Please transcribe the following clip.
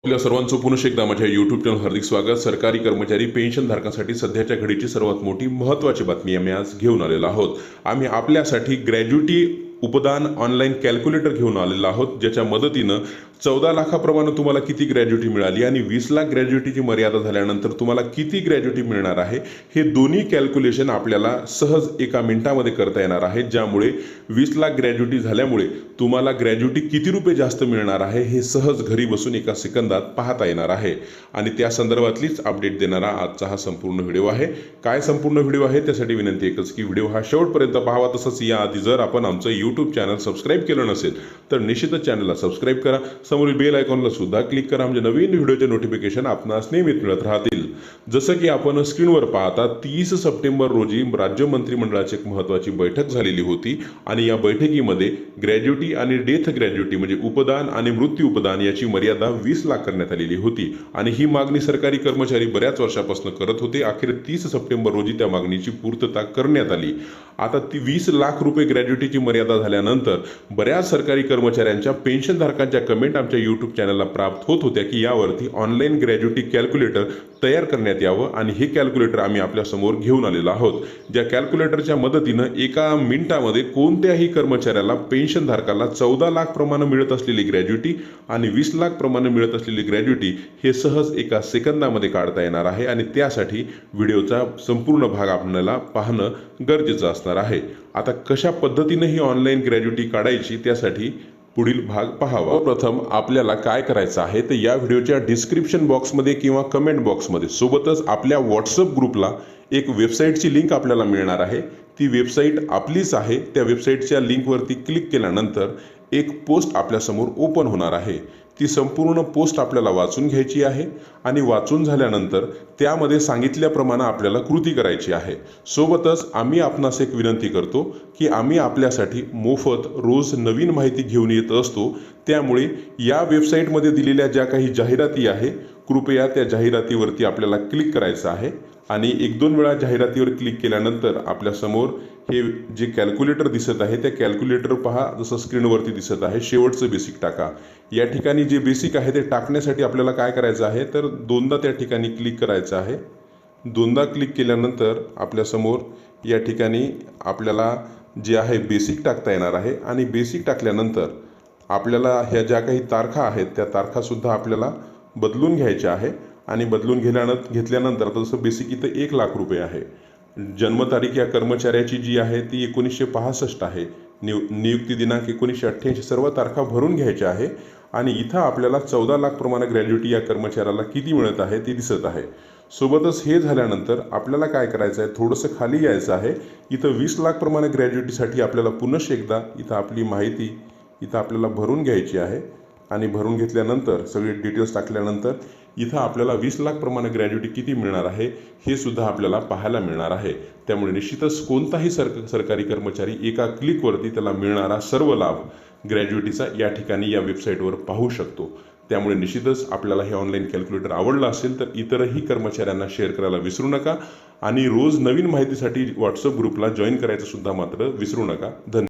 आपल्या सर्वांचं पुन्हा एकदा माझ्या यूट्यूब चॅनल हार्दिक स्वागत। सरकारी कर्मचारी पेन्शनधारकांसाठी सध्याच्या घडीची सर्वात मोठी महत्त्वाची बातमी आम्ही आज घेऊन आलेलो आहोत। आम्ही आपल्यासाठी ग्रॅज्युटी उपदान ऑनलाईन कॅल्क्युलेटर घेऊन आलेलो आहोत, ज्याच्या मदतीनं 14 लाखाप्रमाणे तुम्हाला किती ग्रॅज्युटी मिळाली आणि 20 लाख ग्रॅज्युटीची मर्यादा झाल्यानंतर तुम्हाला किती ग्रॅज्युटी मिळणार आहे, हे दोन्ही कॅल्क्युलेशन आपल्याला सहज एका मिनिटामध्ये करता येणार आहे। ज्यामुळे 20 लाख ग्रॅज्युटी झाल्यामुळे तुम्हाला ग्रॅज्युटी किती रुपये जास्त मिळणार आहे हे सहज घरी बसून एका सेकंदात पाहता येणार आहे। आणि त्या संदर्भातलीच अपडेट देणारा आजचा हा संपूर्ण व्हिडिओ आहे। काय संपूर्ण व्हिडिओ आहे त्यासाठी विनंती एकच की व्हिडिओ हा शेवटपर्यंत पाहावा। तसंच याआधी जर आपण आमचं यूट्यूब चॅनल सबस्क्राईब केलं नसेल तर निश्चितच चॅनलला सबस्क्राईब करा, समोरील बेल आयकॉनला सुद्धा क्लिक करा, म्हणजे नवीन व्हिडिओचे नोटिफिकेशन आपणास नियमित मिळत राहतील। जसं की आपण स्क्रीनवर पाहता 30 सप्टेंबर रोजी राज्य मंत्रिमंडळाची एक महत्त्वाची बैठक झालेली होती आणि या बैठकीमध्ये ग्रॅज्युटी आणि डेथ ग्रॅज्युटी म्हणजे उपदान आणि मृत्यू उपदान याची मर्यादा 20 लाख करण्यात आलेली होती आणि ही मागणी सरकारी कर्मचारी बऱ्याच वर्षापासून करत होते। अखेर 30 सप्टेंबर रोजी त्या मागणीची पूर्तता करण्यात आली। आता ती 20 लाख रुपये ग्रॅज्युटीची मर्यादा झाल्यानंतर बऱ्याच सरकारी कर्मचाऱ्यांच्या पेन्शनधारकांच्या कमेंट आमच्या यूट्यूब चॅनलला प्राप्त होत होत्या की यावरती ऑनलाईन ग्रॅज्युटी कॅल्क्युलेटर तयार करण्यात यावं आणि हे कॅल्क्युलेटर आम्ही आपल्या समोर घेऊन आलेलो आहोत। ज्या कॅल्क्युलेटरच्या मदतीनं एका मिनिटामध्ये कोणत्याही कर्मचाऱ्याला पेन्शनधारकाला 14 लाख प्रमाणे मिळत असलेली ग्रॅज्युटी आणि 20 लाख प्रमाणे मिळत असलेली ग्रॅज्युटी हे सहज एका सेकंदामध्ये काढता येणार आहे आणि त्यासाठी व्हिडिओचा संपूर्ण भाग आपल्याला पाहणं गरजेचं असणार आहे। आता कशा पद्धतीने ही ऑनलाईन ग्रॅज्युटी काढायची त्यासाठी पुढील भाग पाहावा। प्रथम आपल्याला काय करायचं आहे तर या व्हिडिओच्या डिस्क्रिप्शन बॉक्समध्ये किंवा कमेंट बॉक्समध्ये सोबतच आपल्या व्हॉट्सअप ग्रुपला एक वेबसाईटची लिंक आपल्याला मिळणार आहे। ती वेबसाईट आपलीच आहे। त्या वेबसाईटच्या लिंकवरती क्लिक केल्यानंतर एक पोस्ट आपल्यासमोर ओपन होणार आहे। ती संपूर्ण पोस्ट आपल्याला वाचून घ्यायची आहे आणि वाचून झाल्यानंतर त्यामध्ये सांगितल्याप्रमाणे आपल्याला कृती करायची आहे। सोबतच आम्ही आपणास एक विनंती करतो की आम्ही आपल्यासाठी मोफत रोज नवीन माहिती घेऊन येत असतो, त्यामुळे या वेबसाईटमध्ये दिलेल्या ज्या काही जाहिराती आहे कृपया त्या जाहिरातीवरती आपल्याला क्लिक करायचं आहे आणि 1-2 वेळा जाहिरातीवर क्लिक केल्यानंतर आपल्यासमोर हे जे कॅल्क्युलेटर दिसत आहे त्या कॅल्क्युलेटर पहा, जसं स्क्रीनवरती दिसत आहे शेवटचं बेसिक टाका। या ठिकाणी जे बेसिक आहे ते टाकण्यासाठी आपल्याला काय करायचं आहे तर 2दा त्या ठिकाणी क्लिक करायचं आहे। 2दा क्लिक केल्यानंतर आपल्यासमोर या ठिकाणी आपल्याला जे आहे बेसिक टाकता येणार आहे आणि बेसिक टाकल्यानंतर आपल्याला ह्या ज्या काही तारखा आहेत त्या तारखासुद्धा आपल्याला बदलून घ्यायच्या आहे आणि बदलून घेतल्यानंतर तसं बेसिक इथं 1 लाख रुपये आहे। जन्मतारीख या कर्मचाऱ्याची जी आहे ती 1965 आहे। नियुक्ती दिनांक 1988, सर्व तारखा भरून घ्यायच्या आहे आणि इथं आपल्याला 14 लाख प्रमाणे ग्रॅज्युटी या कर्मचाऱ्याला किती मिळत आहे ते दिसत आहे। सोबतच हे झाल्यानंतर आपल्याला काय करायचं आहे, थोडंसं खाली यायचं आहे। इथं 20 लाख प्रमाणे ग्रॅज्युटीसाठी आपल्याला पुन्हा एकदा इथं आपली माहिती इथं आपल्याला भरून घ्यायची आहे आणि भरून घेतल्यानंतर सगळे डिटेल्स टाकल्यानंतर इथं आपल्याला 20 लाख प्रमाणे ग्रॅज्युटी किती मिळणार आहे हे सुद्धा आपल्याला पाहायला मिळणार आहे। त्यामुळे निश्चितच कोणताही सरकारी कर्मचारी एका क्लिकवरती त्याला मिळणारा सर्व लाभ ग्रॅज्युटीचा या ठिकाणी या वेबसाईटवर पाहू शकतो। त्यामुळे निश्चितच आपल्याला हे ऑनलाईन कॅल्क्युलेटर आवडलं असेल तर इतरही कर्मचाऱ्यांना शेअर करायला विसरू नका आणि रोज नवीन माहितीसाठी व्हॉट्सअप ग्रुपला जॉईन करायचं सुद्धा मात्र विसरू नका। धन्यवाद।